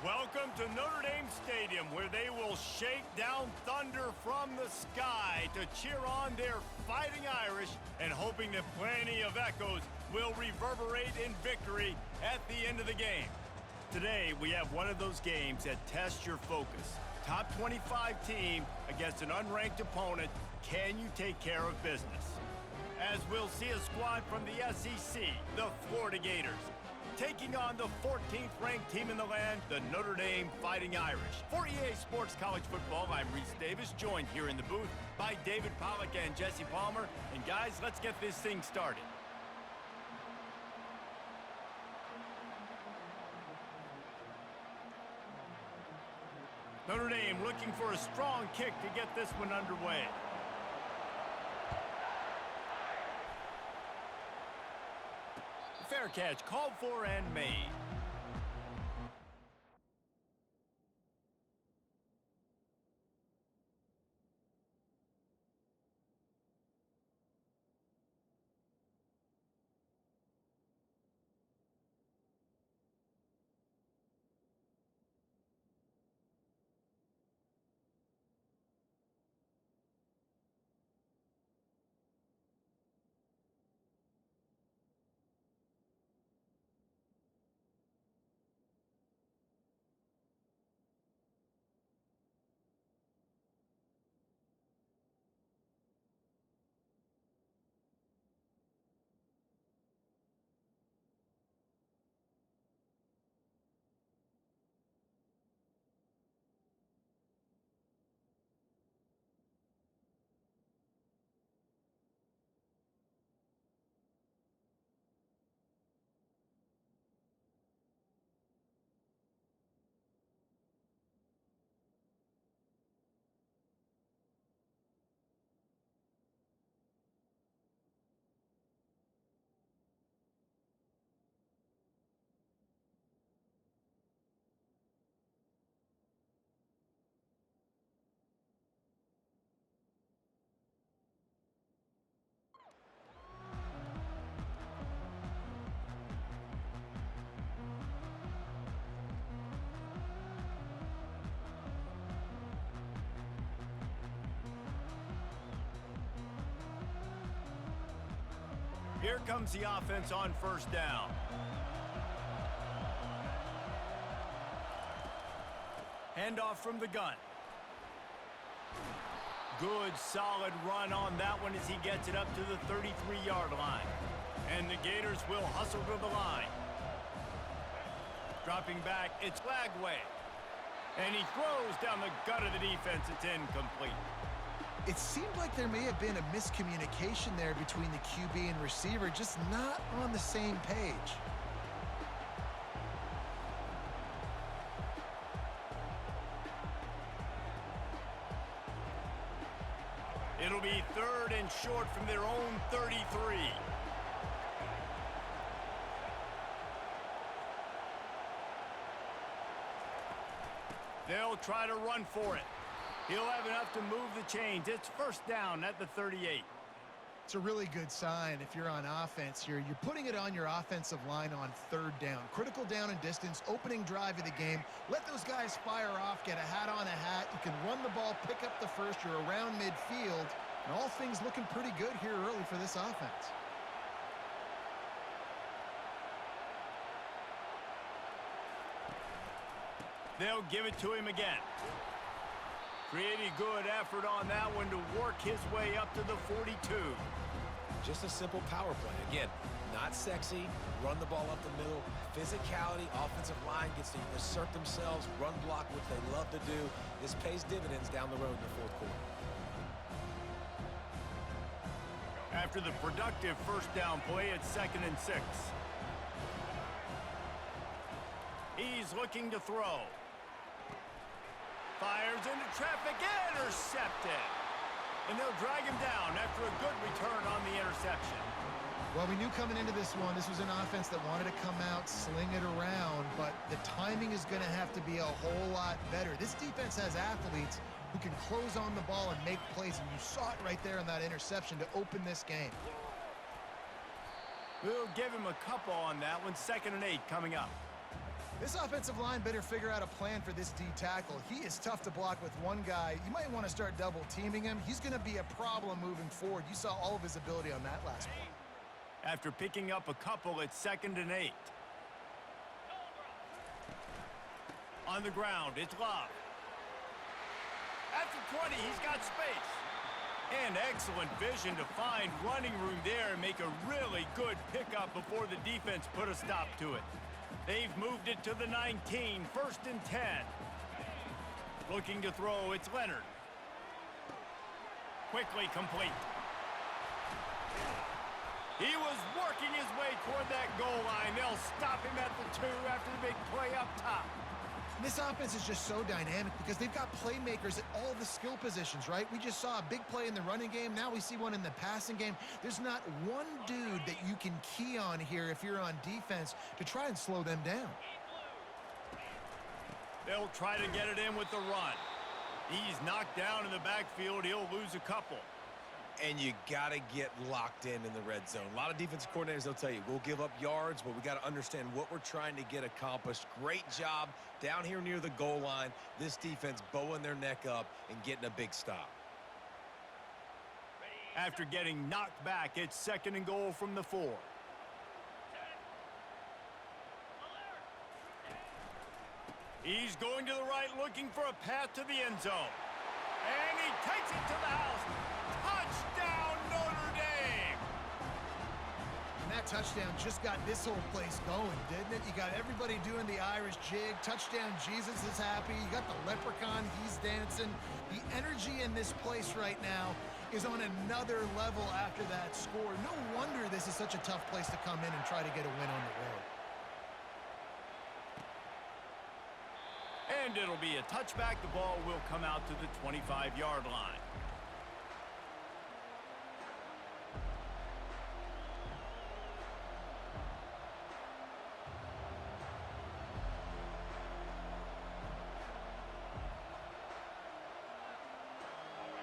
Welcome to Notre Dame Stadium, where they will shake down thunder from the sky to cheer on their Fighting Irish and hoping that plenty of echoes will reverberate in victory at the end of the game. Today, we have one of those games that tests your focus. Top 25 team against an unranked opponent. Can you take care of business? As we'll see a squad from the SEC, the Florida Gators, taking on the 14th-ranked team in the land, the Notre Dame Fighting Irish. For EA Sports College Football, I'm Reese Davis, joined here in the booth by David Pollack and Jesse Palmer. And guys, let's get this thing started. Notre Dame looking for a strong kick to get this one underway. Fair catch, called for and made. Here comes the offense on first down. Handoff from the gun. Good, solid run on that one as he gets it up to the 33-yard line. And the Gators will hustle to the line. Dropping back, it's Lagway. And he throws down the gut of the defense. It's incomplete. It seemed like there may have been a miscommunication there between the QB and receiver, just not on the same page. It'll be third and short from their own 33. They'll try to run for it. He'll have enough to move the chains. It's first down at the 38. It's a really good sign if you're on offense here. You're putting it on your offensive line on third down. Critical down and distance, opening drive of the game. Let those guys fire off, get a hat on a hat. You can run the ball, pick up the first. You're around midfield. And all things looking pretty good here early for this offense. They'll give it to him again. Pretty good effort on that one to work his way up to the 42. Just a simple power play. Again, not sexy, run the ball up the middle, physicality, offensive line gets to assert themselves, run block, which they love to do. This pays dividends down the road in the fourth quarter. After the productive first down play, it's 2nd and 6. He's looking to throw. Fires into traffic, intercepted. And they'll drag him down after a good return on the interception. Well, we knew coming into this one, this was an offense that wanted to come out, sling it around, but the timing is going to have to be a whole lot better. This defense has athletes who can close on the ball and make plays, and you saw it right there in that interception to open this game. We'll give him a couple on that one. 2nd and 8 coming up. This offensive line better figure out a plan for this D tackle. He is tough to block with one guy. You might want to start double teaming him. He's going to be a problem moving forward. You saw all of his ability on that last play. After picking up a couple, it's 2nd and 8. On the ground, it's Love. At the 20, he's got space. And excellent vision to find running room there and make a really good pickup before the defense put a stop to it. They've moved it to the 19, 1st and 10. Looking to throw, it's Leonard. Quickly complete. He was working his way toward that goal line. They'll stop him at the 2 after the big play up top. This offense is just so dynamic because they've got playmakers at all the skill positions, right? We just saw a big play in the running game. Now we see one in the passing game. There's not one dude that you can key on here if you're on defense to try and slow them down. They'll try to get it in with the run. He's knocked down in the backfield. He'll lose a couple. And you got to get locked in the red zone. A lot of defensive coordinators, they'll tell you, we'll give up yards, but we got to understand what we're trying to get accomplished. Great job down here near the goal line. This defense bowing their neck up and getting a big stop. After getting knocked back, it's 2nd and goal from the 4. He's going to the right, looking for a path to the end zone. And he takes it to the house. Touchdown, Notre Dame! And that touchdown just got this whole place going, didn't it? You got everybody doing the Irish jig. Touchdown, Jesus is happy. You got the leprechaun, he's dancing. The energy in this place right now is on another level after that score. No wonder this is such a tough place to come in and try to get a win on the road. And it'll be a touchback. The ball will come out to the 25-yard line.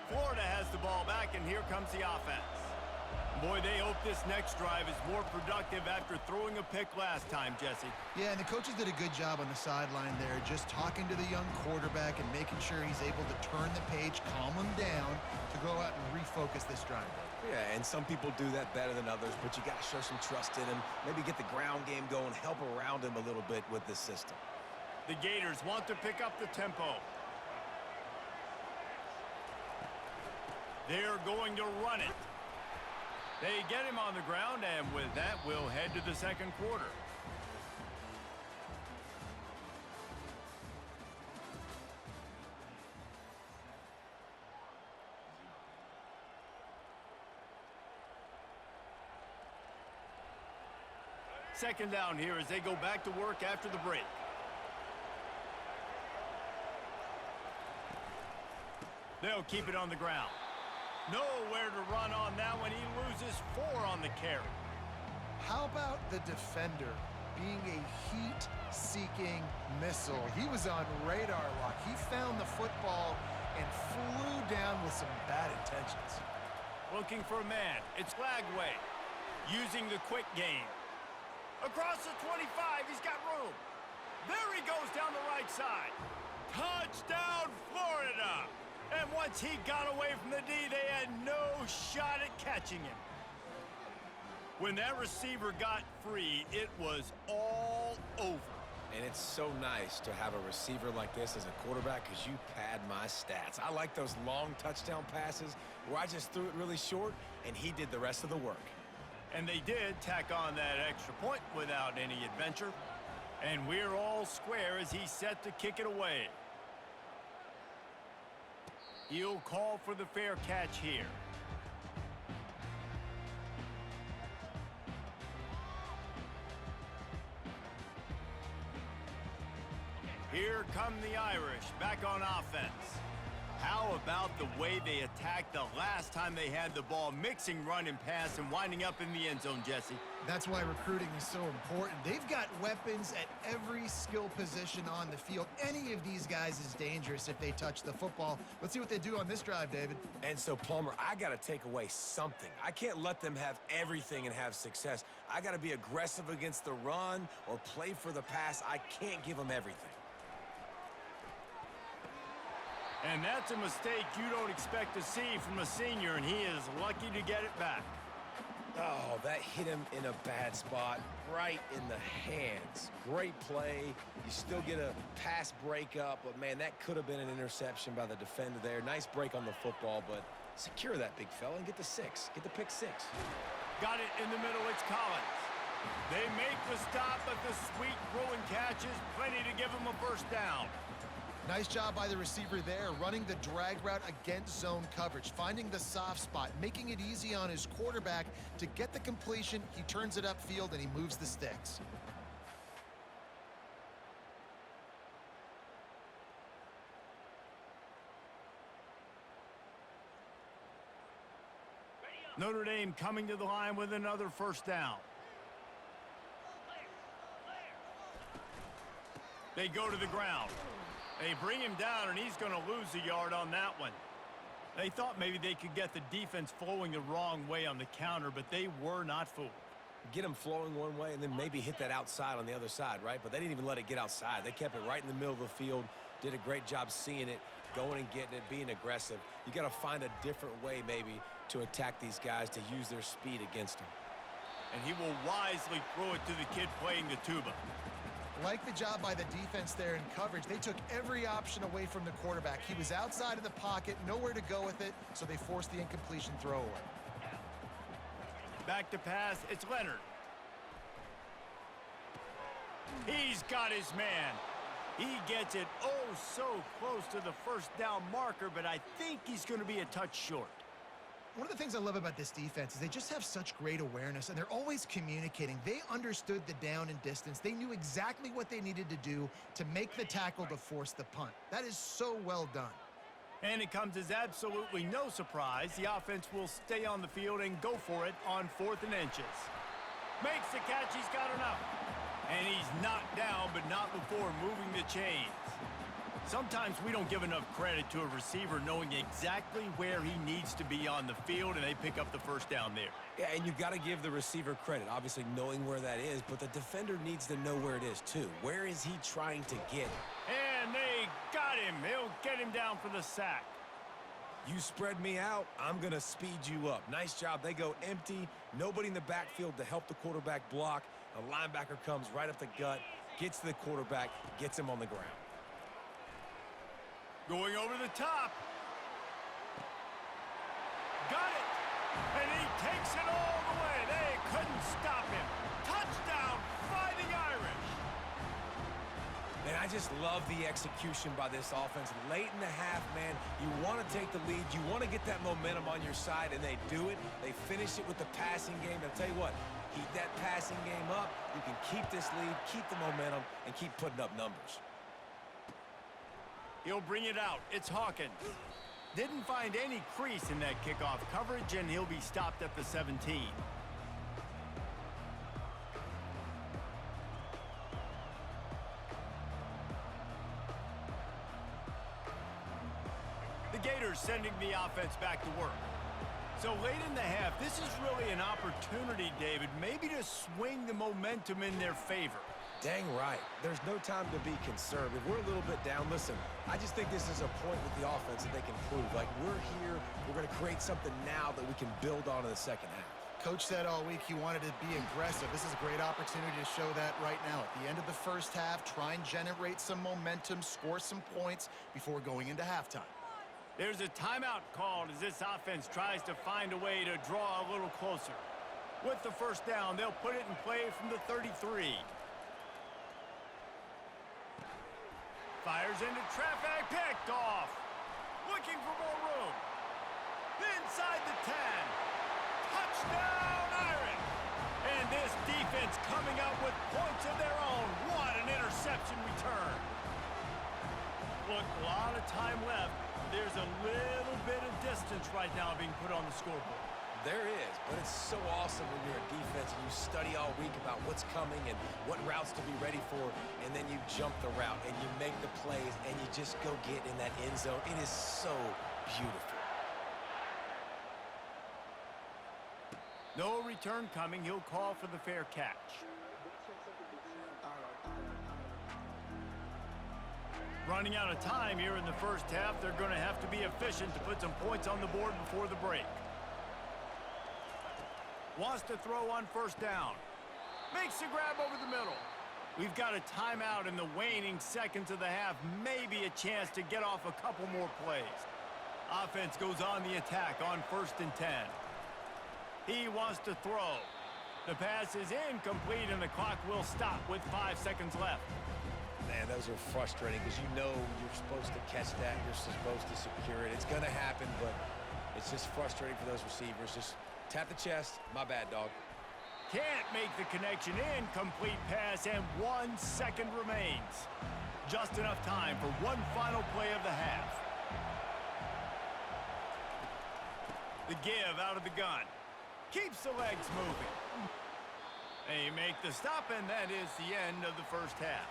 Florida has the ball back, and here comes the offense. Boy, they hope this next drive is more productive after throwing a pick last time, Jesse. Yeah, and the coaches did a good job on the sideline there, just talking to the young quarterback and making sure he's able to turn the page, calm him down to go out and refocus this drive. Yeah, and some people do that better than others, but you got to show some trust in him, maybe get the ground game going, help around him a little bit with this system. The Gators want to pick up the tempo. They're going to run it. They get him on the ground, and with that, we'll head to the 2nd quarter. Second down here as they go back to work after the break. They'll keep it on the ground. Nowhere to run on that one. He loses 4 on the carry. How about the defender being a heat-seeking missile? He was on radar lock. He found the football and flew down with some bad intentions. Looking for a man. It's Lagway using the quick game. Across the 25, he's got room. There he goes down the right side. Touchdown, Florida! And once he got away from the D, they had no shot at catching him. When that receiver got free, it was all over. And it's so nice to have a receiver like this as a quarterback because you pad my stats. I like those long touchdown passes where I just threw it really short and he did the rest of the work. And they did tack on that extra point without any adventure. And we're all square as he's set to kick it away. He'll call for the fair catch here. Here come the Irish back on offense. How about the way they attacked the last time they had the ball, mixing run and pass and winding up in the end zone, Jesse? That's why recruiting is so important. They've got weapons at every skill position on the field. Any of these guys is dangerous if they touch the football. Let's see what they do on this drive, David. And so, Palmer, I got to take away something. I can't let them have everything and have success. I got to be aggressive against the run or play for the pass. I can't give them everything. And that's a mistake you don't expect to see from a senior, and he is lucky to get it back. Oh, that hit him in a bad spot, right in the hands. Great play. You still get a pass breakup, but, man, that could have been an interception by the defender there. Nice break on the football, but secure that big fella and get the 6. Get the pick 6. Got it in the middle. It's Collins. They make the stop, but the sweet throw and catch is plenty to give him a first down. Nice job by the receiver there, running the drag route against zone coverage, finding the soft spot, making it easy on his quarterback to get the completion. He turns it upfield, and he moves the sticks. Notre Dame coming to the line with another first down. They go to the ground. They bring him down, and he's going to lose a yard on that one. They thought maybe they could get the defense flowing the wrong way on the counter, but they were not fooled. Get them flowing one way and then maybe hit that outside on the other side, right? But they didn't even let it get outside. They kept it right in the middle of the field, did a great job seeing it, going and getting it, being aggressive. You got to find a different way maybe to attack these guys, to use their speed against them. And he will wisely throw it to the kid playing the tuba. Like the job by the defense there in coverage. They took every option away from the quarterback. He was outside of the pocket, nowhere to go with it, so they forced the incompletion throw away. Back to pass, it's Leonard. He's got his man. He gets it oh so close to the first down marker, but I think he's going to be a touch short. One of the things I love about this defense is they just have such great awareness, and they're always communicating. They understood the down and distance. They knew exactly what they needed to do to make the tackle to force the punt. That is so well done. And it comes as absolutely no surprise. The offense will stay on the field and go for it on 4th and inches. Makes the catch. He's got enough. And he's knocked down, but not before moving the chains. Sometimes we don't give enough credit to a receiver knowing exactly where he needs to be on the field, and they pick up the first down there. Yeah, and you got to give the receiver credit, obviously knowing where that is, but the defender needs to know where it is too. Where is he trying to get? And they got him. They'll get him down for the sack. You spread me out, I'm going to speed you up. Nice job. They go empty. Nobody in the backfield to help the quarterback block. A linebacker comes right up the gut, gets to the quarterback, gets him on the ground. Going over the top. Got it. And he takes it all the way. They couldn't stop him. Touchdown, Fighting Irish. Man, I just love the execution by this offense. Late in the half, man, you want to take the lead. You want to get that momentum on your side, and they do it. They finish it with the passing game. I'll tell you what, keep that passing game up. You can keep this lead, keep the momentum, and keep putting up numbers. He'll bring it out. It's Hawkins. Didn't find any crease in that kickoff coverage, and he'll be stopped at the 17. The Gators sending the offense back to work. So late in the half, this is really an opportunity, David, maybe to swing the momentum in their favor. Dang right. There's no time to be conservative. We're a little bit down. Listen, I just think this is a point with the offense that they can prove. Like, we're here. We're going to create something now that we can build on in the second half. Coach said all week he wanted to be aggressive. This is a great opportunity to show that right now. At the end of the first half, try and generate some momentum, score some points before going into halftime. There's a timeout called as this offense tries to find a way to draw a little closer. With the first down, they'll put it in play from the 33. Fires into traffic, picked off. Looking for more room. Inside the 10. Touchdown, Irish. And this defense coming up with points of their own. What an interception return. Look, a lot of time left. There's a little bit of distance right now being put on the scoreboard. There is, but it's so awesome when you're a defense and you study all week about what's coming and what routes to be ready for, and then you jump the route and you make the plays and you just go get in that end zone. It is so beautiful. No return coming. He'll call for the fair catch. Running out of time here in the first half. They're going to have to be efficient to put some points on the board before the break. Wants to throw on first down. Makes the grab over the middle. We've got a timeout in the waning seconds of the half. Maybe a chance to get off a couple more plays. Offense goes on the attack on 1st and 10. He wants to throw. The pass is incomplete, and the clock will stop with 5 seconds left. Man, those are frustrating because you know you're supposed to catch that. You're supposed to secure it. It's going to happen, but it's just frustrating for those receivers. Just tap the chest. My bad, dog. Can't make the connection. Incomplete pass, and 1 second remains. Just enough time for one final play of the half. The give out of the gun. Keeps the legs moving. They make the stop, and that is the end of the first half.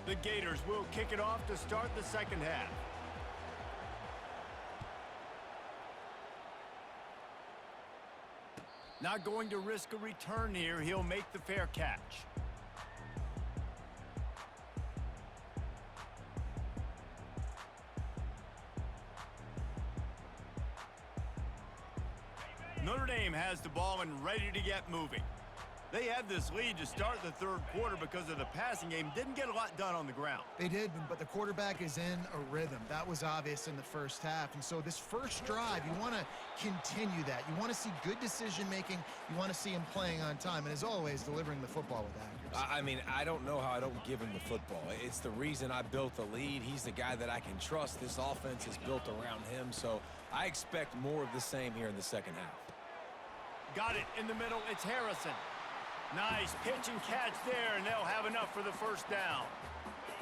The Gators will kick it off to start the second half. Not going to risk a return here. He'll make the fair catch. Notre Dame has the ball and ready to get moving. They had this lead to start the third quarter because of the passing game. Didn't get a lot done on the ground. They did, but the quarterback is in a rhythm. That was obvious in the first half. And so this first drive, you want to continue that. You want to see good decision-making. You want to see him playing on time. And as always, delivering the football with accuracy. I mean, I don't know how I don't give him the football. It's the reason I built the lead. He's the guy that I can trust. This offense is built around him. So I expect more of the same here in the second half. Got it in the middle. It's Harrison. Nice pitch and catch there, and they'll have enough for the first down.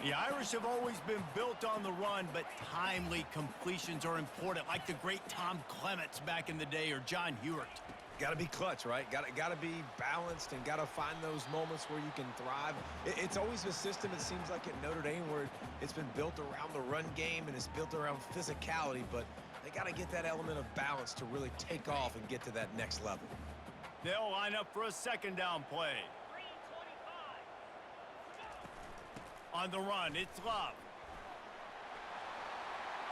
The Irish have always been built on the run, but timely completions are important, like the great Tom Clements back in the day or John Hewart. Got to be clutch, right? Got to be balanced and got to find those moments where you can thrive. It's always a system, it seems like, at Notre Dame where it's been built around the run game and it's built around physicality, but they got to get that element of balance to really take off and get to that next level. They'll line up for a second down play. On the run, it's Love.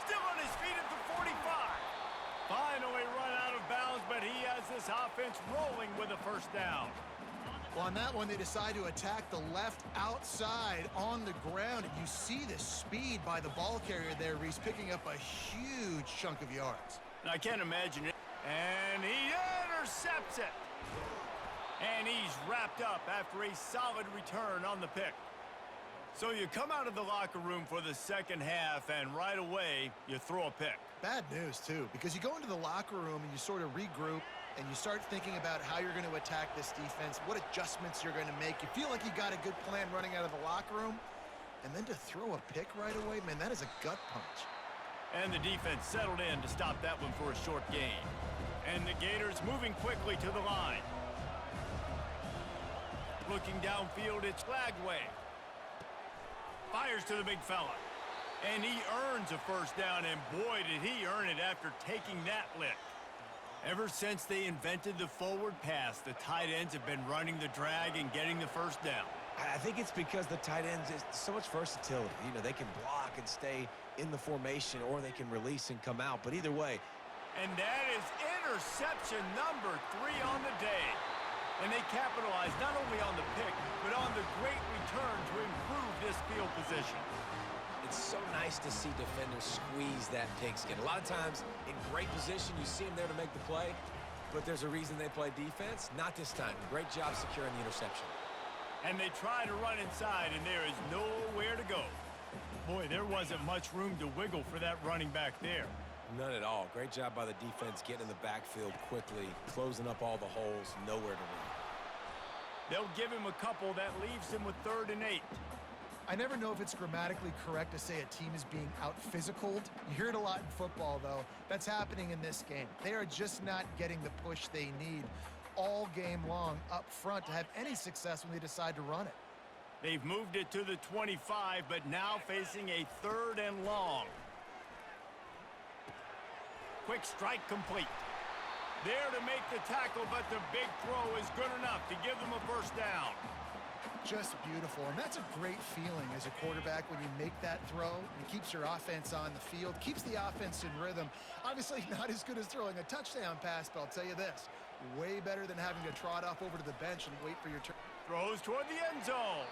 Still on his feet at the 45. Finally run out of bounds, but he has this offense rolling with a first down. Well, on that one, they decide to attack the left outside on the ground. And you see the speed by the ball carrier there, Reese, picking up a huge chunk of yards. And I can't imagine it. And he intercepts it. And he's wrapped up after a solid return on the pick. So you come out of the locker room for the second half, and right away, you throw a pick. Bad news, too, because you go into the locker room and you sort of regroup, and you start thinking about how you're going to attack this defense, what adjustments you're going to make. You feel like you got a good plan running out of the locker room, and then to throw a pick right away, man, that is a gut punch. And the defense settled in to stop that one for a short gain. And the Gators moving quickly to the line. Looking downfield, it's Lagway. Fires to the big fella. And he earns a first down, and boy, did he earn it after taking that lick. Ever since they invented the forward pass, the tight ends have been running the drag and getting the first down. I think it's because the tight ends is so much versatility. You know, they can block and stay in the formation, or they can release and come out. But either way. And that is interception number 3 on the day. And they capitalize not only on the pick, but on the great return to improve this field position. It's so nice to see defenders squeeze that pigskin. A lot of times, in great position, you see them there to make the play, but there's a reason they play defense. Not this time. Great job securing the interception. And they try to run inside, and there is nowhere to go. Boy, there wasn't much room to wiggle for that running back there. None at all. Great job by the defense getting in the backfield quickly, closing up all the holes, nowhere to run. They'll give him a couple. That leaves him with 3rd and 8. I never know if it's grammatically correct to say a team is being out-physicaled. You hear it a lot in football, though. That's happening in this game. They are just not getting the push they need all game long up front to have any success when they decide to run it. They've moved it to the 25, but now facing a 3rd and long. Quick strike complete. There to make the tackle, but the big throw is good enough to give them a 1st down. Just beautiful, and that's a great feeling as a quarterback when you make that throw. It keeps your offense on the field, keeps the offense in rhythm. Obviously not as good as throwing a touchdown pass, but I'll tell you this, way better than having to trot off over to the bench and wait for your turn. Throws toward the end zone.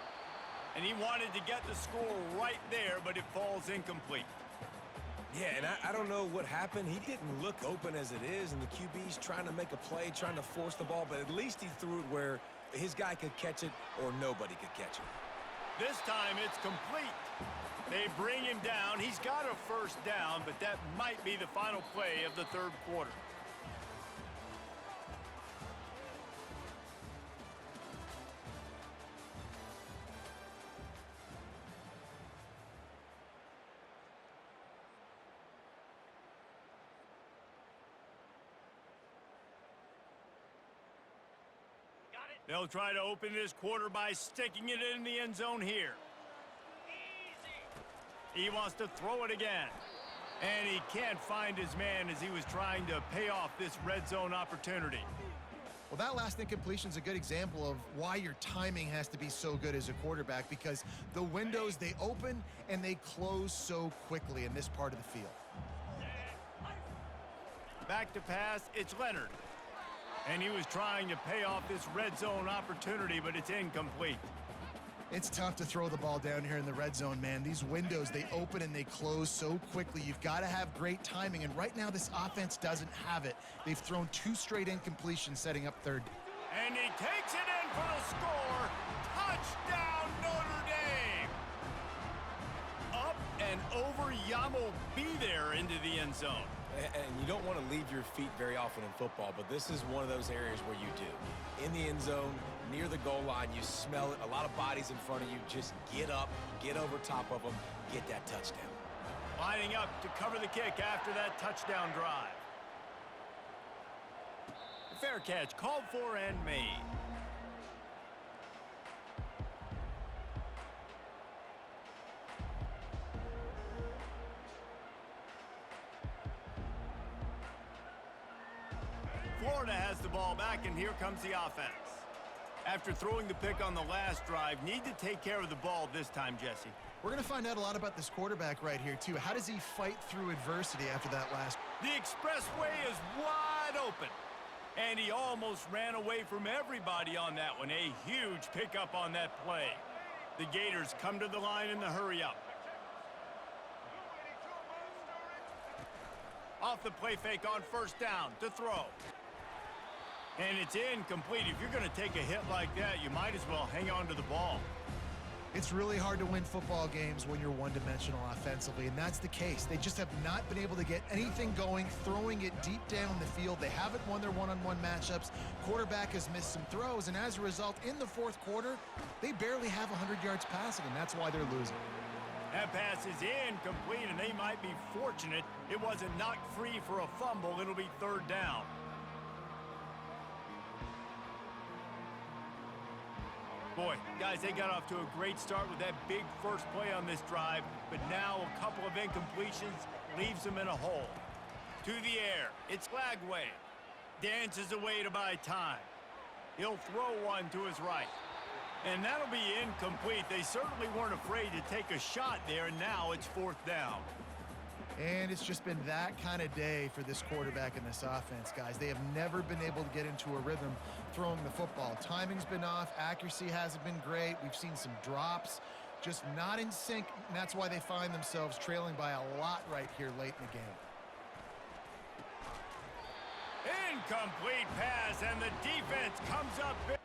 And he wanted to get the score right there, but it falls incomplete. Yeah, and I don't know what happened. He didn't look open as it is, and the QB's trying to make a play, trying to force the ball, but at least he threw it where his guy could catch it or nobody could catch it. This time it's complete. They bring him down. He's got a 1st down, but that might be the final play of the 3rd quarter. They'll try to open this quarter by sticking it in the end zone here. He wants to throw it again. And he can't find his man as he was trying to pay off this red zone opportunity. Well, that last incompletion is a good example of why your timing has to be so good as a quarterback, because the windows, they open and they close so quickly in this part of the field. Back to pass, it's Leonard. And he was trying to pay off this red zone opportunity, but it's incomplete. It's tough to throw the ball down here in the red zone, man. These windows, they open and they close so quickly. You've got to have great timing, and right now this offense doesn't have it. They've thrown 2 straight incompletions, setting up 3rd. And he takes it in for the score. Touchdown, Notre Dame! Up and over, Yamo be there into the end zone. And you don't want to leave your feet very often in football, but this is one of those areas where you do. In the end zone, near the goal line, you smell it. A lot of bodies in front of you. Just get up, get over top of them, get that touchdown. Lining up to cover the kick after that touchdown drive. Fair catch, called for and made. Florida has the ball back, and here comes the offense. After throwing the pick on the last drive, need to take care of the ball this time, Jesse. We're going to find out a lot about this quarterback right here, too. How does he fight through adversity after that last? The expressway is wide open, and he almost ran away from everybody on that one. A huge pickup on that play. The Gators come to the line in the hurry-up. Off the play fake on 1st down to throw. And it's incomplete. If you're going to take a hit like that, you might as well hang on to the ball. It's really hard to win football games when you're one-dimensional offensively, and that's the case. They just have not been able to get anything going, throwing it deep down the field. They haven't won their one-on-one matchups. Quarterback has missed some throws, and as a result, in the 4th quarter, they barely have 100 yards passing, and that's why they're losing. That pass is incomplete, and they might be fortunate it wasn't knocked free for a fumble. It'll be 3rd down. Boy, guys, they got off to a great start with that big first play on this drive, but now a couple of incompletions leaves them in a hole. To the air, it's Lagway. Dances away to buy time. He'll throw one to his right. And that'll be incomplete. They certainly weren't afraid to take a shot there, and now it's 4th down. And it's just been that kind of day for this quarterback and this offense, guys. They have never been able to get into a rhythm throwing the football. Timing's been off. Accuracy hasn't been great. We've seen some drops, just not in sync. And that's why they find themselves trailing by a lot right here late in the game. Incomplete pass, and the defense comes up big.